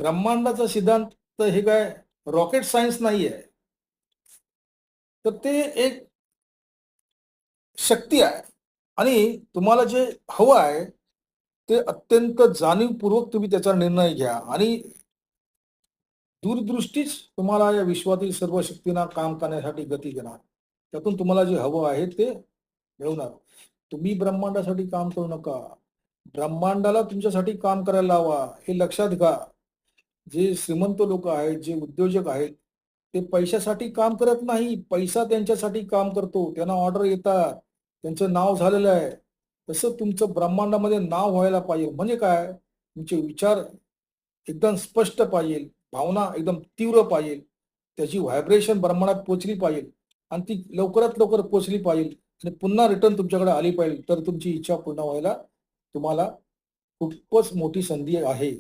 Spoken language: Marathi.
ब्रह्मांडाचा सिद्धांत हे काय रॉकेट सायन्स नाही आहे. तर ते एक शक्ती आहे आणि तुम्हाला जे हवं आहे ते अत्यंत जाणीवपूर्वक तुम्ही त्याचा निर्णय घ्या आणि दूरदृष्टीच तुम्हाला या विश्वातील सर्व शक्तींना काम करण्यासाठी गती देणार. त्यातून तुम्हाला जे हवं आहे ते मिळवणार. तुम्ही ब्रह्मांडासाठी काम करू नका. ब्रह्मांडाला तुमच्यासाठी काम करायला लावा. हे लक्षात घ्या. जे श्रीमंत लोक आहेत, जे उद्योजक आहेत, ते पैशासाठी काम करत नाही. पैसा त्यांच्यासाठी काम करतो. त्यांना ऑर्डर येतात. त्यांचं नाव झालेलं आहे. तसं तुमचं ब्रह्मांडामध्ये नाव व्हायला पाहिजे. म्हणजे काय? तुमचे विचार एकदम स्पष्ट पाहिजे, भावना एकदम तीव्र पाहिजे, त्याची व्हायब्रेशन ब्रह्मांडात पोचली पाहिजे आणि ती लवकरात लवकर पोचली पाहिजे आणि पुन्हा रिटर्न तुमच्याकडे आली पाहिजे. तर तुमची इच्छा पूर्ण व्हायला तुम्हाला खूपच मोठी संधी आहे.